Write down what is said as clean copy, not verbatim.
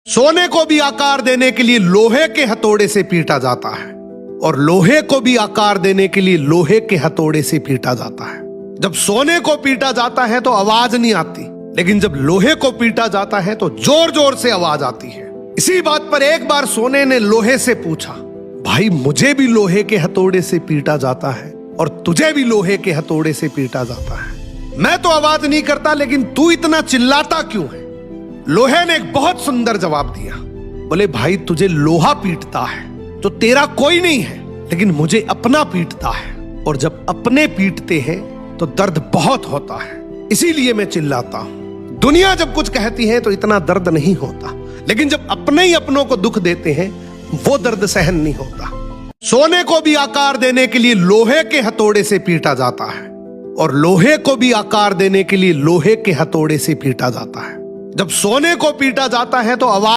सोने को भी आकार देने के लिए लोहे के हथौड़े से पीटा जाता है और लोहे को भी आकार देने के लिए लोहे के हथौड़े से पीटा जाता है। जब सोने को पीटा जाता है तो आवाज नहीं आती, लेकिन जब लोहे को पीटा जाता है तो जोर जोर से आवाज आती है। इसी बात पर एक बार सोने ने लोहे से पूछा, भाई मुझे भी लोहे के हथौड़े से पीटा जाता है और तुझे भी लोहे के हथौड़े से पीटा जाता है, मैं तो आवाज नहीं करता लेकिन तू इतना चिल्लाता क्यों है? लोहे ने एक बहुत सुंदर जवाब दिया। बोले भाई तुझे लोहा पीटता है तो तेरा कोई नहीं है, लेकिन मुझे अपना पीटता है, और जब अपने पीटते हैं तो दर्द बहुत होता है, इसीलिए मैं चिल्लाता हूं। दुनिया जब कुछ कहती है तो इतना दर्द नहीं होता, लेकिन जब अपने ही अपनों को दुख देते हैं वो दर्द सहन नहीं होता। सोने को भी आकार देने के लिए लोहे के हथौड़े से पीटा जाता है और लोहे को भी आकार देने के लिए लोहे के हथौड़े से पीटा जाता है। जब सोने को पीटा जाता है तो आवाज